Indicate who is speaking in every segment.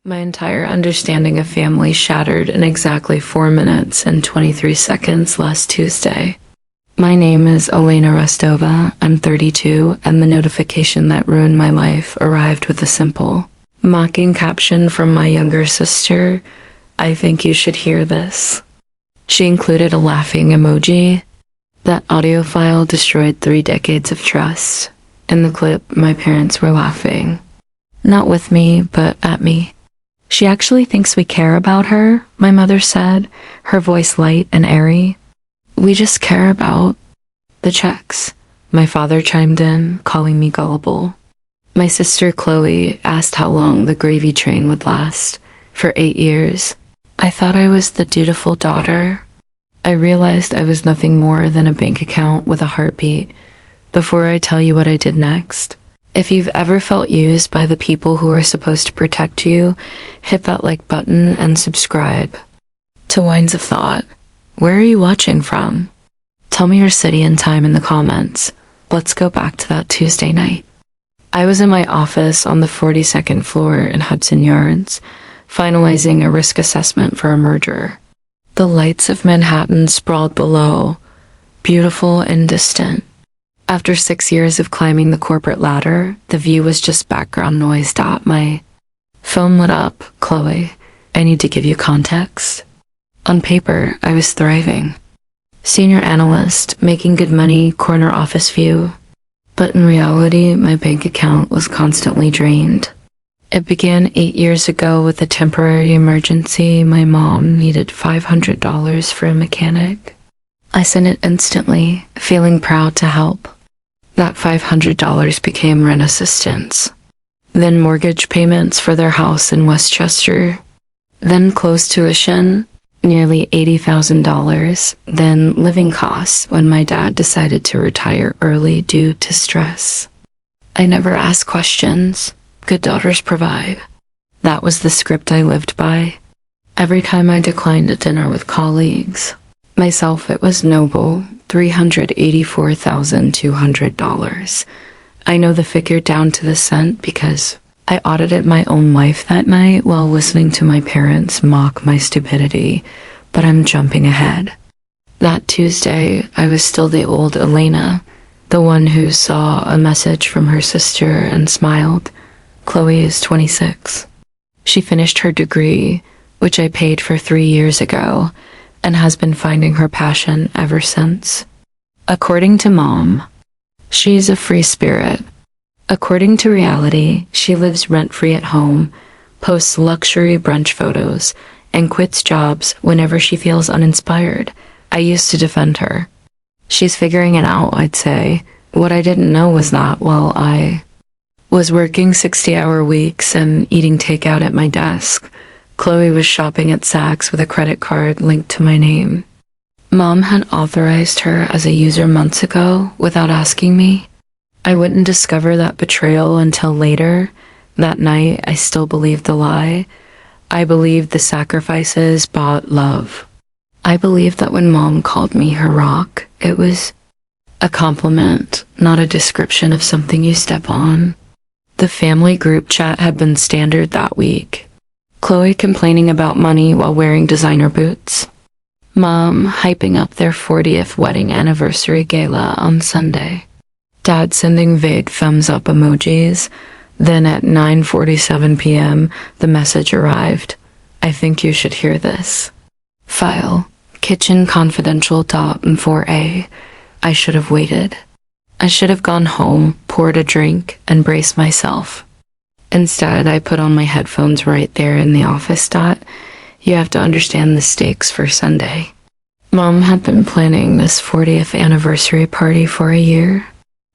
Speaker 1: My entire understanding of family shattered in exactly 4 minutes and 23 seconds last Tuesday. My name is Elena Rostova, I'm 32, and the notification that ruined my life arrived with a simple, mocking caption from my younger sister, "I think you should hear this." She included a laughing emoji. That audio file destroyed 3 decades of trust. In the clip, my parents were laughing. Not with me, but at me. "She actually thinks we care about her," my mother said, her voice light and airy. "We just care about the checks," my father chimed in, calling me gullible. My sister Chloe asked how long the gravy train would last. For 8 years. I thought I was the dutiful daughter. I realized I was nothing more than a bank account with a heartbeat. Before I tell you what I did next, if you've ever felt used by the people who are supposed to protect you, hit that like button and subscribe. To Wines of Thought, where are you watching from? Tell me your city and time in the comments. Let's go back to that Tuesday night. I was in my office on the 42nd floor in Hudson Yards, finalizing a risk assessment for a merger. The lights of Manhattan sprawled below, beautiful and distant. After 6 years of climbing the corporate ladder, the view was just background noise. My phone lit up. "Chloe, I need to give you context." On paper, I was thriving. Senior analyst, making good money, corner office view. But in reality, my bank account was constantly drained. It began 8 years ago with a temporary emergency. My mom needed $500 for a mechanic. I sent it instantly, feeling proud to help. That $500 became rent assistance. Then mortgage payments for their house in Westchester. Then closed tuition, nearly $80,000. Then living costs when my dad decided to retire early due to stress. I never asked questions. Good daughters provide. That was the script I lived by. Every time I declined a dinner with colleagues, myself, it was noble, $384,200. I know the figure down to the cent because I audited my own life that night while listening to my parents mock my stupidity, but I'm jumping ahead. That Tuesday, I was still the old Elena, the one who saw a message from her sister and smiled. Chloe is 26. She finished her degree, which I paid for 3 years ago, and has been finding her passion ever since. According to Mom, she's a free spirit. According to reality, she lives rent-free at home, posts luxury brunch photos, and quits jobs whenever she feels uninspired. I used to defend her. She's figuring it out, I'd say. What I didn't know was that while I was working 60-hour weeks and eating takeout at my desk, Chloe was shopping at Saks with a credit card linked to my name. Mom had authorized her as a user months ago without asking me. I wouldn't discover that betrayal until later. That night, I still believed the lie. I believed the sacrifices bought love. I believed that when Mom called me her rock, it was a compliment, not a description of something you step on. The family group chat had been standard that week. Chloe complaining about money while wearing designer boots. Mom hyping up their 40th wedding anniversary gala on Sunday. Dad sending vague thumbs up emojis. Then at 9:47 p.m., the message arrived. "I think you should hear this." File. Kitchen confidential. And 4A. I should have waited. I should have gone home, poured a drink, and braced myself. Instead, I put on my headphones right there in the office. You have to understand the stakes for Sunday. Mom had been planning this 40th anniversary party for a year.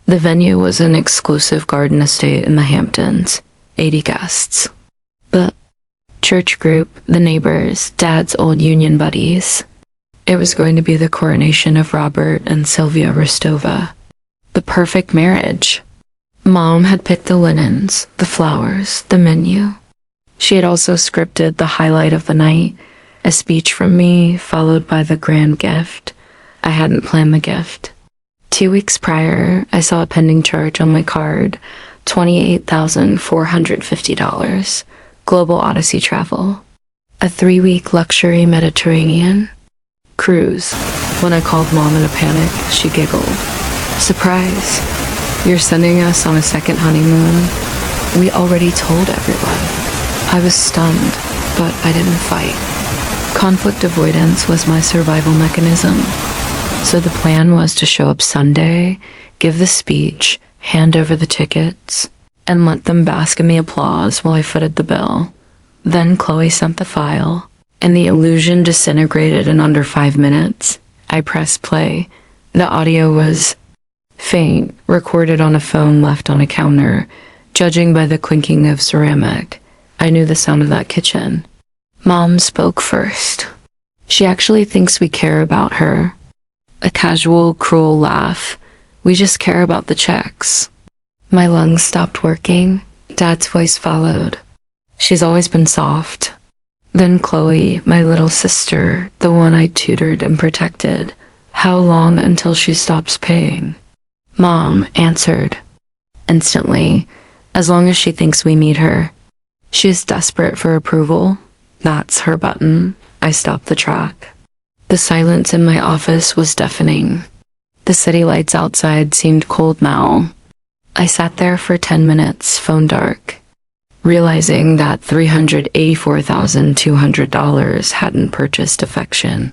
Speaker 1: The venue was an exclusive garden estate in the Hamptons, 80 guests. The church group, the neighbors, Dad's old union buddies. It was going to be the coronation of Robert and Sylvia Rostova. The perfect marriage. Mom had picked the linens, the flowers, the menu. She had also scripted the highlight of the night, a speech from me, followed by the grand gift. I hadn't planned the gift. 2 weeks prior, I saw a pending charge on my card, $28,450. Global Odyssey travel. A 3-week luxury Mediterranean cruise. When I called Mom in a panic, she giggled. Surprise! You're sending us on a second honeymoon? We already told everyone. I was stunned, but I didn't fight. Conflict avoidance was my survival mechanism. So the plan was to show up Sunday, give the speech, hand over the tickets, and let them bask in the applause while I footed the bill. Then Chloe sent the file, and the illusion disintegrated in under 5 minutes. I pressed play. The audio was faint, recorded on a phone left on a counter. Judging by the clinking of ceramic, I knew the sound of that kitchen. Mom spoke first. She actually thinks we care about her. A casual, cruel laugh. We just care about the checks. My lungs stopped working. Dad's voice followed. She's always been soft. Then Chloe, my little sister, the one I tutored and protected. How long until she stops paying? Mom answered. Instantly, as long as she thinks we need her. She is desperate for approval. That's her button. I stopped the track. The silence in my office was deafening. The city lights outside seemed cold now. I sat there for 10 minutes, phone dark, realizing that $384,200 hadn't purchased affection.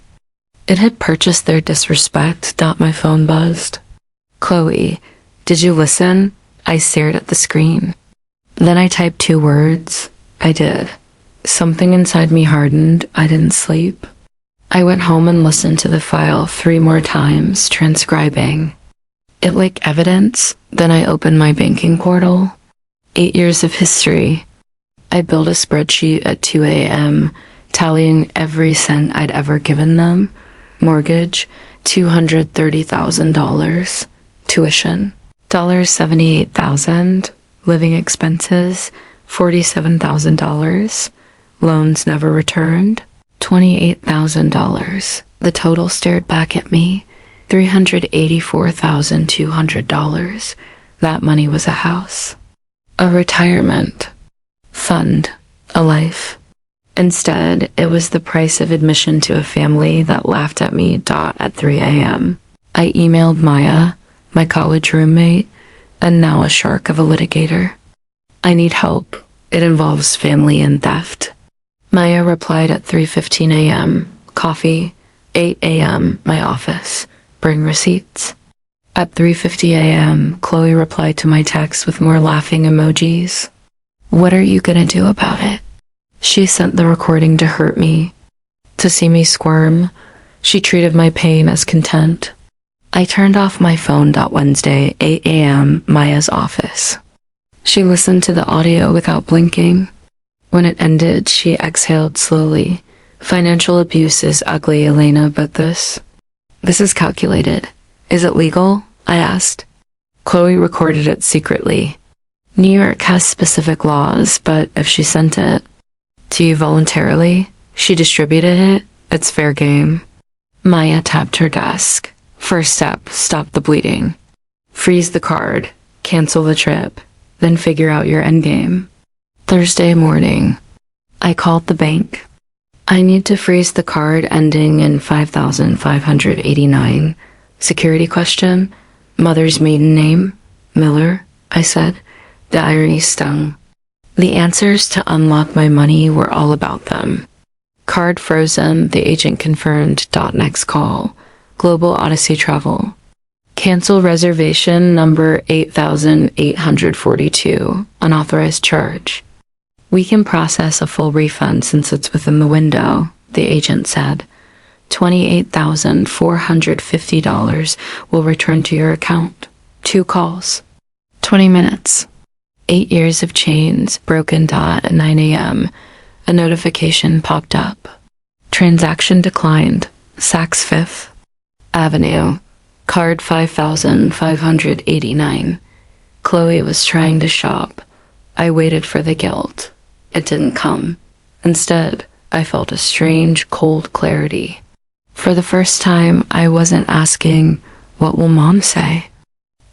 Speaker 1: It had purchased their disrespect. My phone buzzed. Chloe, did you listen? I stared at the screen. Then I typed 2 words. I did. Something inside me hardened. I didn't sleep. I went home and listened to the file 3 more times, transcribing it like evidence. Then I opened my banking portal. 8 years of history. I built a spreadsheet at 2 a.m., tallying every cent I'd ever given them. Mortgage, $230,000. Tuition, $78,000. Living expenses, $47,000. Loans never returned, $28,000. The total stared back at me, $384,200. That money was a house, a retirement fund, a life. Instead, it was the price of admission to a family that laughed at me at 3 a.m. I emailed Maya, my college roommate, and now a shark of a litigator. I need help. It involves family and theft. Maya replied at 3:15 a.m. Coffee. 8 a.m. My office. Bring receipts. At 3:50 a.m., Chloe replied to my text with more laughing emojis. What are you gonna do about it? She sent the recording to hurt me, to see me squirm. She treated my pain as content. I turned off my phone. Wednesday, 8 a.m., Maya's office. She listened to the audio without blinking. When it ended, she exhaled slowly. Financial abuse is ugly, Elena, but this is calculated. Is it legal? I asked. Chloe recorded it secretly. New York has specific laws, but if she sent it to you voluntarily, she distributed it, it's fair game. Maya tapped her desk. First step, stop the bleeding. Freeze the card. Cancel the trip. Then figure out your endgame. Thursday morning, I called the bank. I need to freeze the card ending in 5,589. Security question. Mother's maiden name? Miller, I said. The irony stung. The answers to unlock my money were all about them. Card frozen, the agent confirmed. Next call. Global Odyssey travel. Cancel reservation number 8,842. Unauthorized charge. We can process a full refund since it's within the window, the agent said. $28,450 will return to your account. 2 calls. 20 minutes. 8 years of chains, broken. At 9 a.m., a notification popped up. Transaction declined. Saks Fifth Avenue. Card 5,589. Chloe was trying to shop. I waited for the guilt. It didn't come. Instead, I felt a strange, cold clarity. For the first time, I wasn't asking, what will Mom say?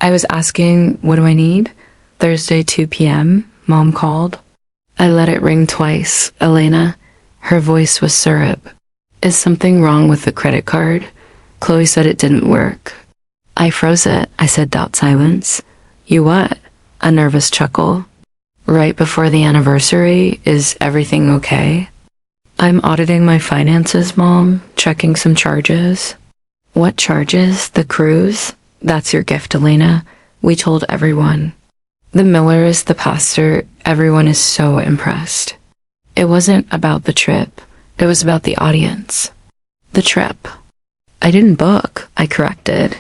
Speaker 1: I was asking, what do I need? Thursday, 2 p.m., Mom called. I let it ring twice. Elena. Her voice was syrup. Is something wrong with the credit card? Chloe said it didn't work. I froze it. I said, silence. You what? A nervous chuckle. Right before the anniversary, is everything okay? I'm auditing my finances, Mom, checking some charges. What charges? The cruise? That's your gift, Elena. We told everyone. The Millers, the pastor, everyone is so impressed. It wasn't about the trip. It was about the audience. The trip. I didn't book, I corrected.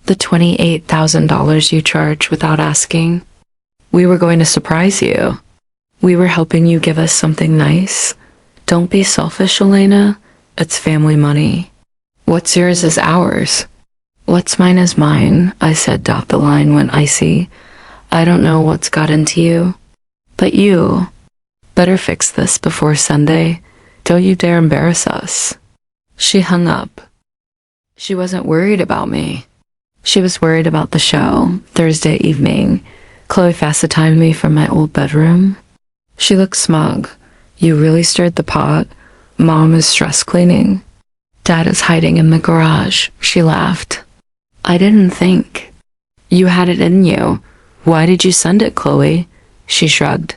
Speaker 1: The $28,000 you charged without asking. We were going to surprise you. We were helping you give us something nice. Don't be selfish, Elena. It's family money. What's yours is ours. What's mine is mine, I said. The line went icy. I don't know what's got into you. But you better fix this before Sunday. Don't you dare embarrass us. She hung up. She wasn't worried about me. She was worried about the show. Thursday evening, Chloe FaceTimed me from my old bedroom. She looked smug. You really stirred the pot. Mom is stress cleaning. Dad is hiding in the garage. She laughed. I didn't think. You had it in you. Why did you send it, Chloe? She shrugged.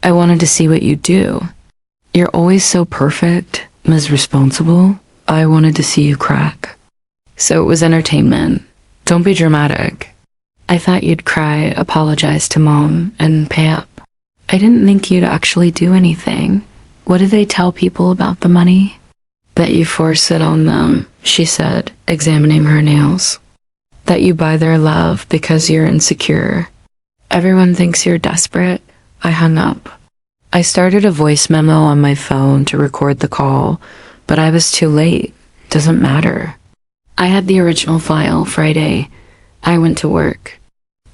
Speaker 1: I wanted to see what you'd do. You're always so perfect, Ms. Responsible. I wanted to see you crack. So it was entertainment. Don't be dramatic. I thought you'd cry, apologize to Mom, and pay up. I didn't think you'd actually do anything. What did they tell people about the money? That you force it on them, she said, examining her nails. That you buy their love because you're insecure. Everyone thinks you're desperate. I hung up. I started a voice memo on my phone to record the call, but I was too late. Doesn't matter. I had the original file Friday. I went to work.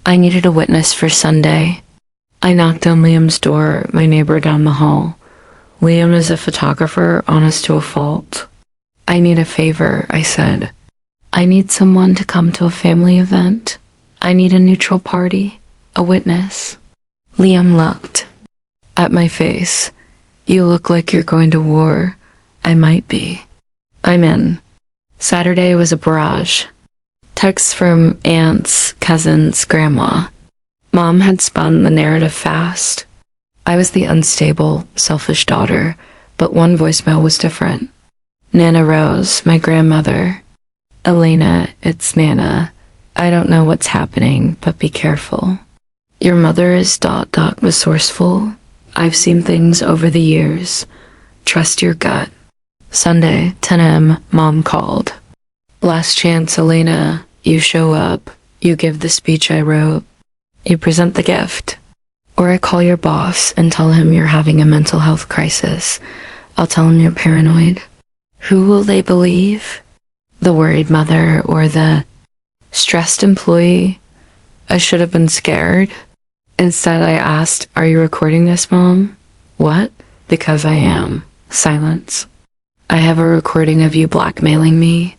Speaker 1: I needed a witness for Sunday. I knocked on Liam's door, my neighbor down the hall. Liam is a photographer, honest to a fault. I need a favor, I said. I need someone to come to a family event. I need a neutral party, a witness. Liam looked at my face. You look like you're going to war. I might be. I'm in. Saturday was a barrage. Texts from aunts, cousins, grandma. Mom had spun the narrative fast. I was the unstable, selfish daughter, but one voicemail was different. Nana Rose, my grandmother. Elena, it's Nana. I don't know what's happening, but be careful. Your mother is ... resourceful. I've seen things over the years. Trust your gut. Sunday, 10 a.m., Mom called. Last chance, Elena. You show up. You give the speech I wrote. You present the gift. Or I call your boss and tell him you're having a mental health crisis. I'll tell him you're paranoid. Who will they believe? The worried mother or the stressed employee? I should have been scared. Instead, I asked, are you recording this, Mom? What? Because I am. Silence. I have a recording of you blackmailing me.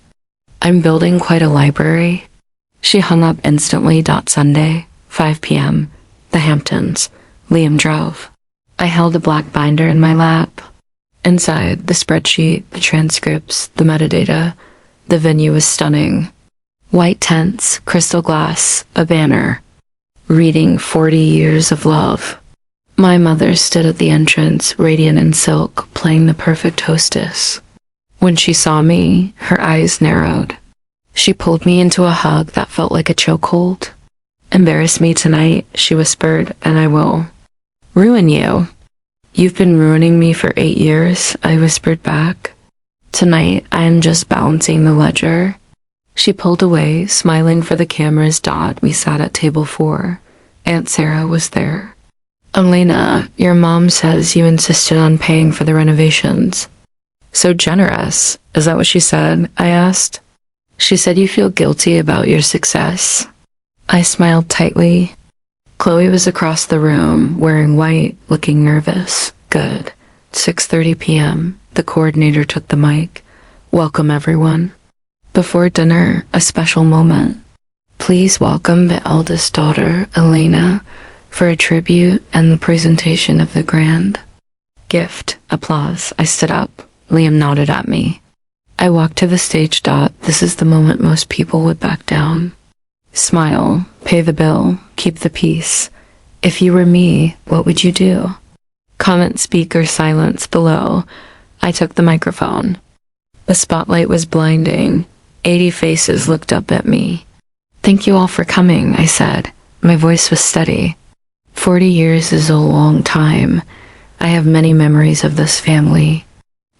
Speaker 1: I'm building quite a library. She hung up instantly. Sunday, 5 p.m., the Hamptons. Liam drove. I held a black binder in my lap. Inside, the spreadsheet, the transcripts, the metadata. The venue was stunning. White tents, crystal glass, a banner. Reading 40 Years of Love. My mother stood at the entrance, radiant in silk, playing the perfect hostess. When she saw me, her eyes narrowed. She pulled me into a hug that felt like a chokehold. Embarrass me tonight, she whispered, and I will. Ruin you. You've been ruining me for 8 years, I whispered back. Tonight, I am just balancing the ledger. She pulled away, smiling for the cameras. We sat at table 4. Aunt Sarah was there. Elena, your mom says you insisted on paying for the renovations. So generous. Is that what she said? I asked. She said you feel guilty about your success. I smiled tightly. Chloe was across the room, wearing white, looking nervous. Good. 6:30 p.m., the coordinator took the mic. Welcome, everyone. Before dinner, a special moment. Please welcome the eldest daughter, Elena, for a tribute and the presentation of the grand gift. Applause. I stood up. Liam nodded at me. I walked to the stage. This is the moment most people would back down. Smile, pay the bill, keep the peace. If you were me, what would you do? Comment, speak, or silence below. I took the microphone. The spotlight was blinding. 80 faces looked up at me. Thank you all for coming, I said. My voice was steady. 40 years is a long time. I have many memories of this family.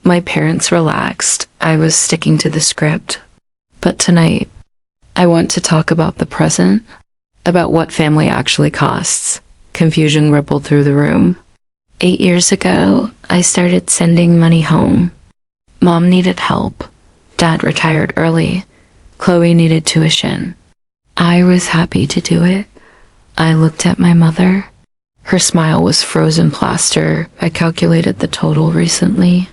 Speaker 1: My parents relaxed. I was sticking to the script. But tonight, I want to talk about the present, about what family actually costs. Confusion rippled through the room. 8 years ago, I started sending money home. Mom needed help. Dad retired early. Chloe needed tuition. I was happy to do it. I looked at my mother. Her smile was frozen plaster. I calculated the total recently.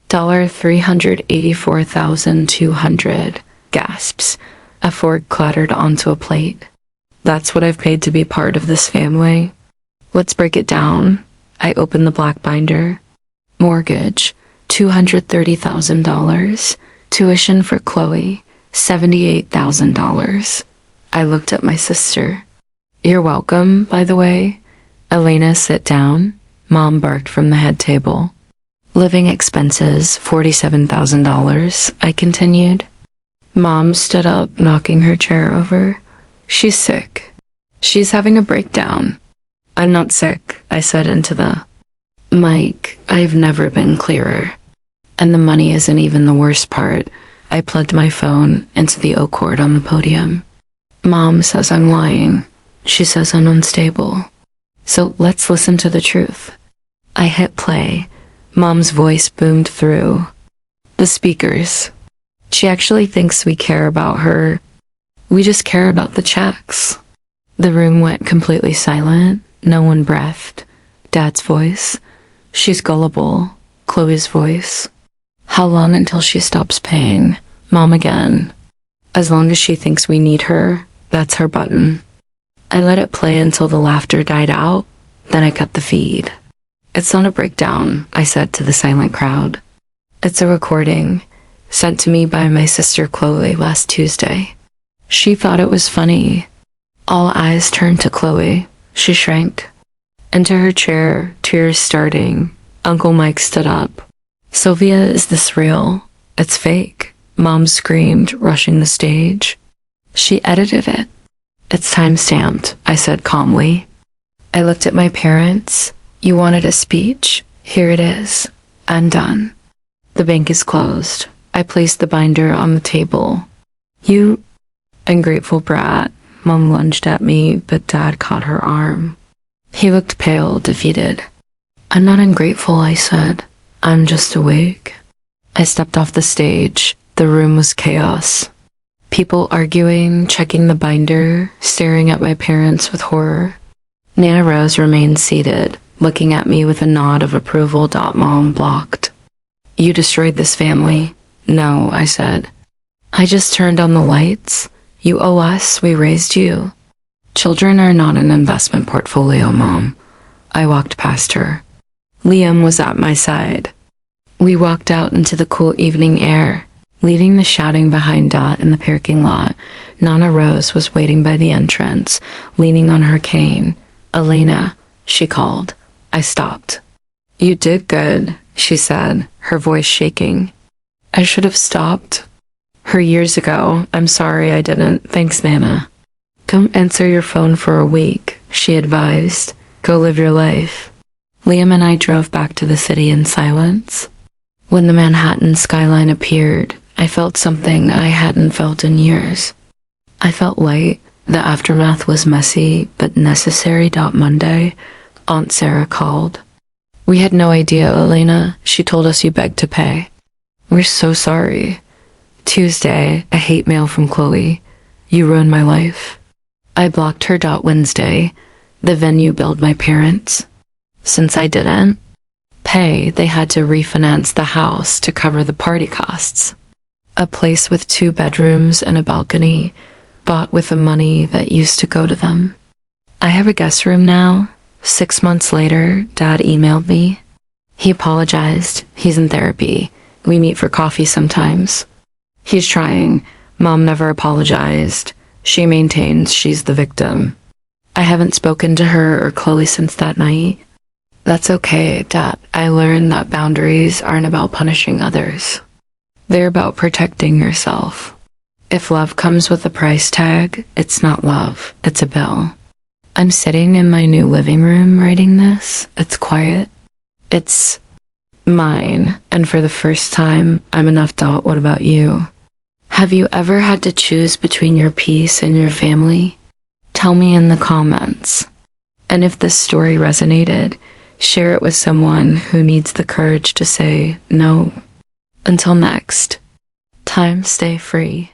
Speaker 1: $384,200. Gasps. A fork clattered onto a plate. That's what I've paid to be part of this family. Let's break it down. I opened the black binder. Mortgage, $230,000. Tuition for Chloe, $78,000. I looked at my sister. You're welcome, by the way. Elena, sit down. Mom barked from the head table. Living expenses, $47,000, I continued. Mom stood up, knocking her chair over. She's sick. She's having a breakdown. I'm not sick, I said into the mic. I've never been clearer. And the money isn't even the worst part. I plugged my phone into the O cord on the podium. Mom says I'm lying. She says I'm unstable. So let's listen to the truth. I hit play. Mom's voice boomed through the speakers. She actually thinks we care about her. We just care about the checks. The room went completely silent. No one breathed. Dad's voice. She's gullible. Chloe's voice. How long until she stops paying? Mom again. As long as she thinks we need her, that's her button. I let it play until the laughter died out. Then I cut the feed. It's not a breakdown, I said to the silent crowd. It's a recording, sent to me by my sister Chloe last Tuesday. She thought it was funny. All eyes turned to Chloe. She shrank. Into her chair, tears starting. Uncle Mike stood up. Sylvia, is this real? It's fake. Mom screamed, rushing the stage. She edited it. It's time-stamped, I said calmly. I looked at my parents. You wanted a speech? Here it is. I'm done. The bank is closed. I placed the binder on the table. You ungrateful brat. Mom lunged at me, but Dad caught her arm. He looked pale, defeated. I'm not ungrateful, I said. I'm just awake. I stepped off the stage. The room was chaos. People arguing, checking the binder, staring at my parents with horror. Nana Rose remained seated, looking at me with a nod of approval. Mom blocked. You destroyed this family. No, I said. I just turned on the lights. You owe us, we raised you. Children are not an investment portfolio, Mom. I walked past her. Liam was at my side. We walked out into the cool evening air, leaving the shouting behind Dot in the parking lot. Nana Rose was waiting by the entrance, leaning on her cane. Elena, she called. I stopped. You did good, she said, her voice shaking. I should have stopped her years ago. I'm sorry I didn't. Thanks, Nana. Don't answer your phone for a week, she advised. Go live your life. Liam and I drove back to the city in silence. When the Manhattan skyline appeared, I felt something I hadn't felt in years. I felt light. The aftermath was messy, but necessary. Monday, Aunt Sarah called. We had no idea, Elena. She told us you begged to pay. We're so sorry. Tuesday, a hate mail from Chloe. You ruined my life. I blocked her. Wednesday, the venue billed my parents. Since I didn't pay, they had to refinance the house to cover the party costs. A place with 2 bedrooms and a balcony, bought with the money that used to go to them. I have a guest room now. 6 months later, Dad emailed me. He apologized. He's in therapy. We meet for coffee sometimes. He's trying. Mom never apologized. She maintains she's the victim. I haven't spoken to her or Chloe since that night. That's okay, Dad. I learned that boundaries aren't about punishing others. They're about protecting yourself. If love comes with a price tag, it's not love, it's a bill. I'm sitting in my new living room writing this. It's quiet. It's mine, and for the first time, I'm an adult. What about you? Have you ever had to choose between your peace and your family? Tell me in the comments. And if this story resonated, share it with someone who needs the courage to say no. Until next time, stay free.